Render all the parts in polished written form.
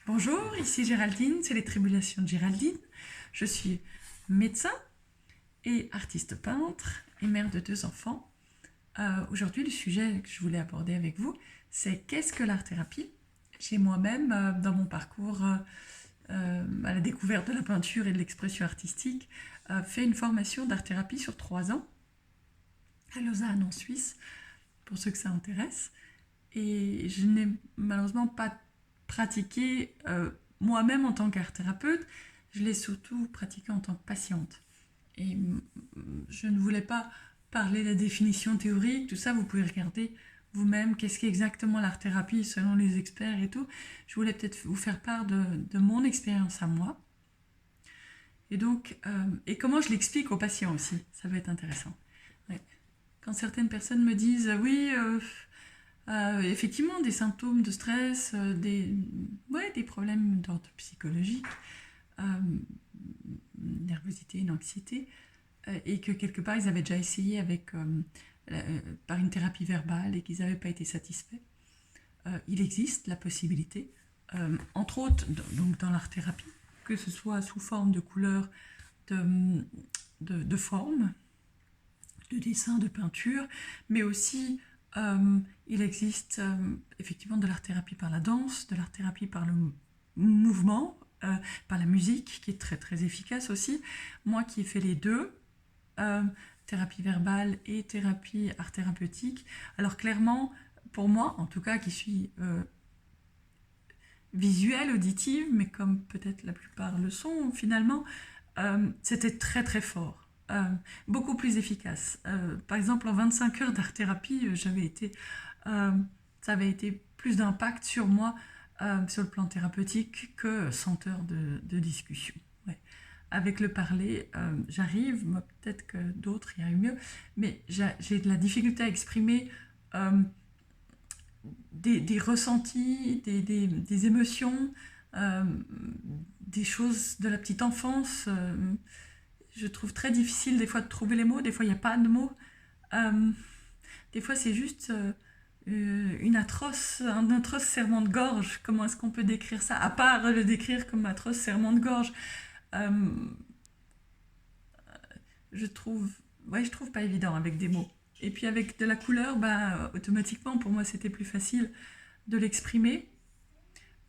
Bonjour, ici Géraldine, c'est les Tribulations de Géraldine. Je suis médecin et artiste peintre et mère de 2 enfants. Aujourd'hui, le sujet que je voulais aborder avec vous, c'est qu'est-ce que l'art-thérapie? J'ai moi-même, dans mon parcours à la découverte de la peinture et de l'expression artistique, fait une formation d'art-thérapie sur 3 ans à Lausanne, en Suisse, pour ceux que ça intéresse. Et je n'ai malheureusement pas pratiqué moi-même en tant qu'art-thérapeute, je l'ai surtout pratiqué en tant que patiente. Et je ne voulais pas parler de la définition théorique, tout ça, vous pouvez regarder vous-même qu'est-ce qu'est exactement l'art-thérapie selon les experts et tout. Je voulais peut-être vous faire part de mon expérience à moi. Et donc, et comment je l'explique aux patients aussi, ça va être intéressant. Ouais. Quand certaines personnes me disent oui, effectivement, des symptômes de stress, des problèmes d'ordre psychologique, euh, nervosité, une anxiété, et que quelque part ils avaient déjà essayé par une thérapie verbale et qu'ils n'avaient pas été satisfaits. Il existe la possibilité, entre autres donc dans l'art-thérapie, que ce soit sous forme de couleurs, de formes, de dessin, de peinture, mais aussi il existe effectivement de l'art-thérapie par la danse, de l'art-thérapie par le mouvement, par la musique, qui est très très efficace aussi. Moi qui ai fait les deux, euh, thérapie verbale et thérapie art thérapeutique, alors clairement, pour moi, en tout cas, qui suis visuelle, auditive, mais comme peut-être la plupart le sont finalement, c'était très très fort. Beaucoup plus efficace. Par exemple, en 25 heures d'art-thérapie, euh, ça avait été plus d'impact sur moi sur le plan thérapeutique que 100 heures de discussion. Ouais. Avec le parler, j'arrive, peut-être que d'autres y arrivent mieux, mais j'ai de la difficulté à exprimer euh, des ressentis, des émotions, euh, des choses de la petite enfance. Je trouve très difficile des fois de trouver les mots, des fois il n'y a pas de mots. Euh, des fois c'est juste un atroce serrement de gorge. Comment est-ce qu'on peut décrire ça? À part le décrire comme atroce serrement de gorge. Euh, je trouve, ouais, je trouve pas évident avec des mots. Et puis avec de la couleur, bah, automatiquement pour moi c'était plus facile de l'exprimer.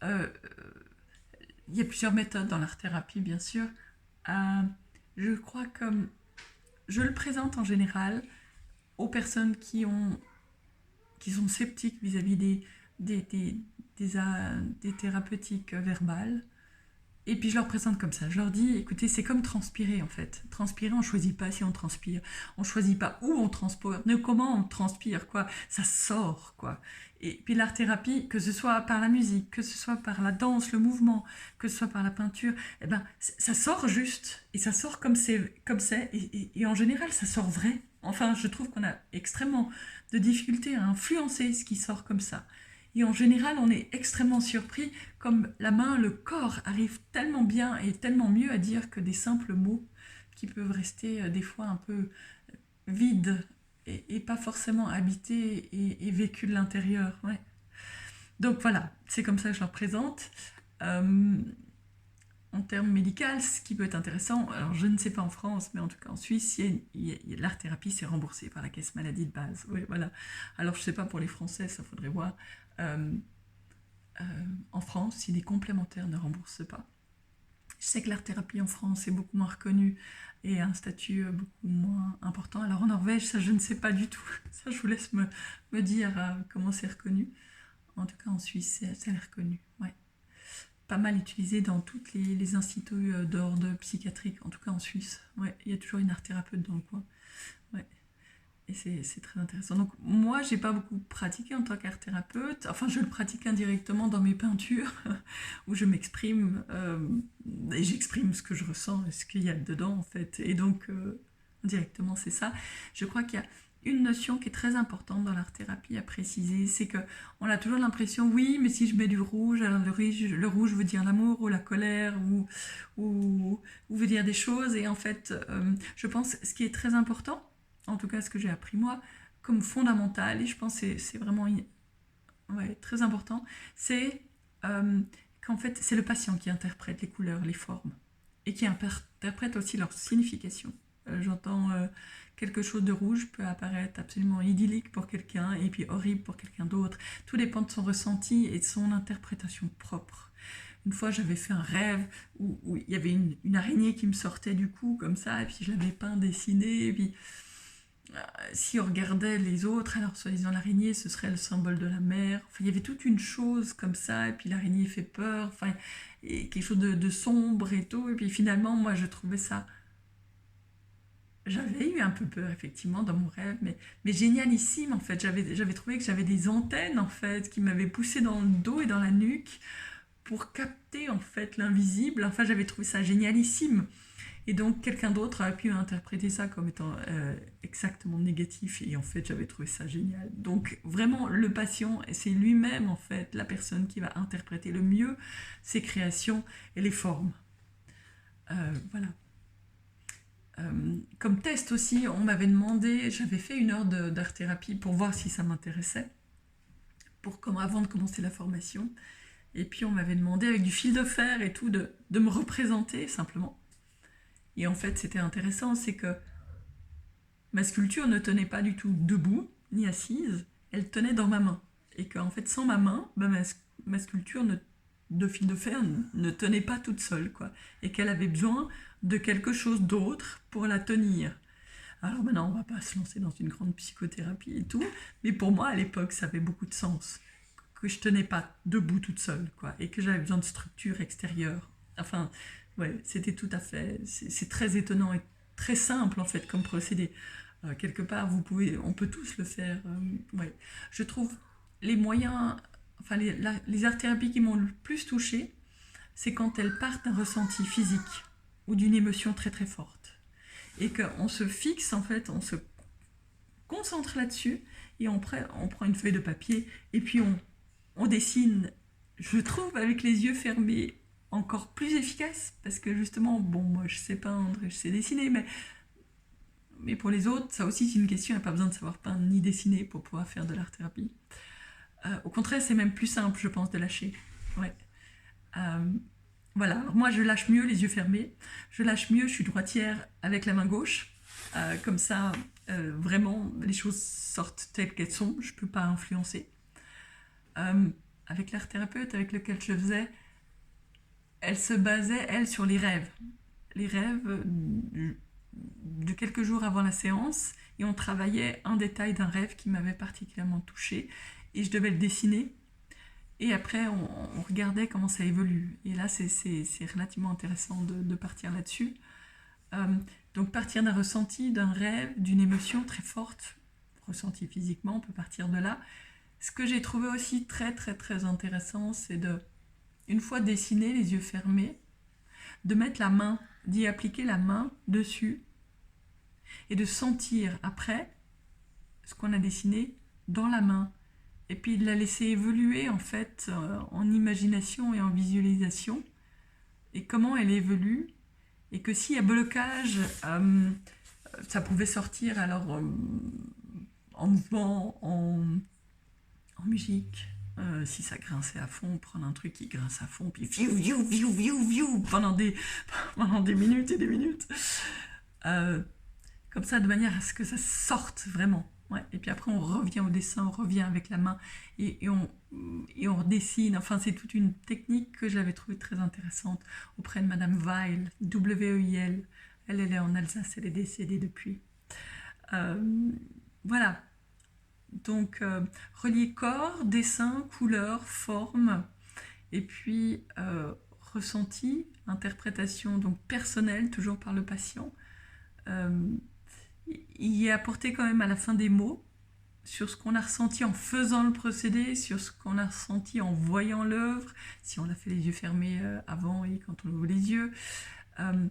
Euh, il y a plusieurs méthodes dans l'art-thérapie, bien sûr. Euh, je crois que je le présente en général aux personnes qui sont sceptiques vis-à-vis des, des, des thérapeutiques verbales. Et puis je leur présente comme ça. Je leur dis, écoutez, c'est comme transpirer en fait. Transpirer, on ne choisit pas si on transpire. On ne choisit pas où on transpire, mais comment on transpire, quoi. Ça sort, quoi. Et puis l'art-thérapie, que ce soit par la musique, que ce soit par la danse, le mouvement, que ce soit par la peinture, eh ben, ça sort juste. Et ça sort comme c'est. Et en général, ça sort vrai. Enfin, je trouve qu'on a extrêmement de difficultés à influencer ce qui sort comme ça. Et en général, on est extrêmement surpris, comme la main, le corps arrive tellement bien et tellement mieux à dire que des simples mots qui peuvent rester des fois un peu vides et pas forcément habités et vécus de l'intérieur. Ouais. Donc voilà, c'est comme ça que je leur présente. Euh, En termes médicaux, ce qui peut être intéressant, alors je ne sais pas en France, mais en tout cas en Suisse, l'art-thérapie c'est remboursé par la caisse maladie de base. Oui, voilà. Alors je ne sais pas pour les Français, ça faudrait voir. Euh, en France, si les complémentaires ne remboursent pas. Je sais que l'art-thérapie en France est beaucoup moins reconnue et a un statut beaucoup moins important. Alors en Norvège, ça je ne sais pas du tout. Ça je vous laisse me dire comment c'est reconnu. En tout cas en Suisse, c'est reconnu. Ouais. Pas mal utilisé dans tous les instituts d'ordre psychiatrique, en tout cas en Suisse. Ouais. Il y a toujours une art-thérapeute dans le coin. Ouais. Et c'est très intéressant. Donc moi, j'ai pas beaucoup pratiqué en tant qu'art thérapeute. Enfin, je le pratique indirectement dans mes peintures, où je m'exprime et j'exprime ce que je ressens et ce qu'il y a dedans en fait. Et donc indirectement, c'est ça. Je crois qu'il y a une notion qui est très importante dans l'art thérapie à préciser, c'est que on a toujours l'impression, oui, mais si je mets du rouge, alors le rouge veut dire l'amour ou la colère ou veut dire des choses. Et en fait, je pense ce qui est très important, en tout cas ce que j'ai appris moi, comme fondamental, et je pense que c'est vraiment ouais, très important, c'est euh, qu'en fait, c'est le patient qui interprète les couleurs, les formes, et qui interprète aussi leur signification. J'entends quelque chose de rouge peut apparaître absolument idyllique pour quelqu'un, et puis horrible pour quelqu'un d'autre. Tout dépend de son ressenti et de son interprétation propre. Une fois, j'avais fait un rêve où il y avait une araignée qui me sortait du cou, comme ça, et puis je l'avais peint, dessiné, et puis si on regardait les autres, alors soi-disant l'araignée, ce serait le symbole de la mer. Enfin, il y avait toute une chose comme ça, et puis l'araignée fait peur, enfin, et quelque chose de sombre et tout. Et puis finalement, moi, je trouvais ça... J'avais eu un peu peur, effectivement, dans mon rêve, mais génialissime, en fait. J'avais trouvé que j'avais des antennes, en fait, qui m'avaient poussé dans le dos et dans la nuque pour capter, en fait, l'invisible. Enfin, j'avais trouvé ça génialissime. Et donc, quelqu'un d'autre aurait pu interpréter ça comme étant exactement négatif. Et en fait, j'avais trouvé ça génial. Donc, vraiment, le patient, c'est lui-même, en fait, la personne qui va interpréter le mieux ses créations et les formes. Voilà. Comme test aussi, on m'avait demandé, j'avais fait 1 heure d'art-thérapie pour voir si ça m'intéressait, avant de commencer la formation. Et puis, on m'avait demandé, avec du fil de fer et tout, de me représenter, simplement. Et en fait, c'était intéressant, c'est que ma sculpture ne tenait pas du tout debout, ni assise, elle tenait dans ma main. Et qu'en fait, sans ma main, ma sculpture de fil de fer ne tenait pas toute seule, quoi. Et qu'elle avait besoin de quelque chose d'autre pour la tenir. Alors maintenant, on va pas se lancer dans une grande psychothérapie et tout, mais pour moi, à l'époque, ça avait beaucoup de sens. Que je tenais pas debout toute seule, quoi. Et que j'avais besoin de structure extérieure. Enfin... Ouais, c'était tout à fait... C'est très étonnant et très simple, en fait, comme procédé. Quelque part, on peut tous le faire. Ouais. Je trouve les moyens... Enfin, les art-thérapies qui m'ont le plus touchée, c'est quand elles partent d'un ressenti physique ou d'une émotion très très forte. Et qu'on se fixe, en fait, on se concentre là-dessus, et on prend une feuille de papier, et puis on dessine, je trouve, avec les yeux fermés, encore plus efficace, parce que justement, bon, moi je sais peindre, je sais dessiner, mais pour les autres, ça aussi c'est une question, il n'y a pas besoin de savoir peindre ni dessiner pour pouvoir faire de l'art-thérapie. Au contraire, c'est même plus simple, je pense, de lâcher. Ouais. Voilà, alors moi je lâche mieux les yeux fermés, je lâche mieux, je suis droitière avec la main gauche, comme ça, vraiment, les choses sortent telles qu'elles sont, je ne peux pas influencer. Avec l'art-thérapeute avec lequel je faisais, elle se basait, elle, sur les rêves. Les rêves de quelques jours avant la séance, et on travaillait un détail d'un rêve qui m'avait particulièrement touchée, et je devais le dessiner, et après on regardait comment ça évolue. Et là, c'est relativement intéressant de partir là-dessus. Donc partir d'un ressenti, d'un rêve, d'une émotion très forte, ressenti physiquement, on peut partir de là. Ce que j'ai trouvé aussi très très très intéressant, c'est une fois dessiné, les yeux fermés, de mettre la main, d'y appliquer la main dessus et de sentir après ce qu'on a dessiné dans la main. Et puis de la laisser évoluer en fait en imagination et en visualisation. Et comment elle évolue. Et que s'il y a blocage, ça pouvait sortir alors en mouvement, en musique. Si ça grinçait à fond, prendre un truc qui grince à fond, puis viou, viou, viou, viou, viou, pendant des minutes et des minutes. Comme ça, de manière à ce que ça sorte vraiment. Ouais. Et puis après, on revient au dessin, on revient avec la main, et on redessine. Enfin, c'est toute une technique que j'avais trouvée très intéressante auprès de Madame Weil, W-E-I-L. Elle est en Alsace, elle est décédée depuis. Voilà. Donc, relier corps, dessin, couleur, forme, et puis ressenti, interprétation donc personnelle, toujours par le patient. Y apporter quand même à la fin des mots sur ce qu'on a ressenti en faisant le procédé, sur ce qu'on a ressenti en voyant l'œuvre, si on a fait les yeux fermés avant et quand on ouvre les yeux. Il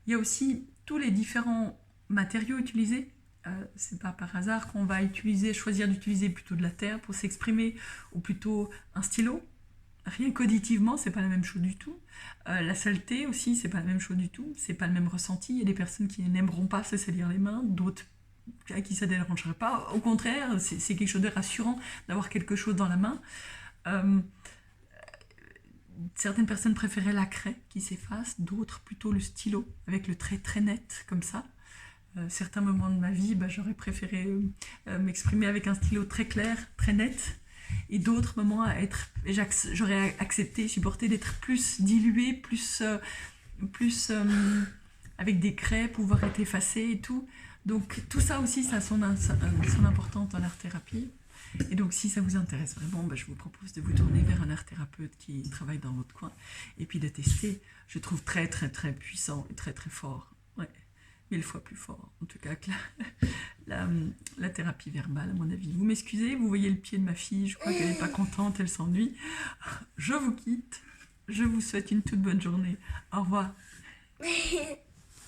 y a aussi tous les différents matériaux utilisés. C'est pas par hasard qu'on va choisir d'utiliser plutôt de la terre pour s'exprimer, ou plutôt un stylo. Rien qu'auditivement, c'est pas la même chose du tout. La saleté aussi, c'est pas la même chose du tout. C'est pas le même ressenti. Il y a des personnes qui n'aimeront pas se salir les mains, d'autres à qui ça ne dérangerait pas. Au contraire, c'est quelque chose de rassurant d'avoir quelque chose dans la main. Certaines personnes préféraient la craie qui s'efface, d'autres plutôt le stylo avec le trait très net comme ça. Certains moments de ma vie, j'aurais préféré m'exprimer avec un stylo très clair, très net, et d'autres moments j'aurais accepté, supporté d'être plus dilué, plus avec des craies, pouvoir être effacé et tout. Donc tout ça aussi, ça a son importance en art-thérapie. Et donc si ça vous intéresse vraiment, je vous propose de vous tourner vers un art-thérapeute qui travaille dans votre coin et puis de tester. Je trouve très très très puissant et très très fort. Ouais. 1000 fois plus fort, en tout cas, que la thérapie verbale, à mon avis. Vous m'excusez, vous voyez le pied de ma fille, je crois qu'elle n'est pas contente, elle s'ennuie. Je vous quitte, je vous souhaite une toute bonne journée. Au revoir.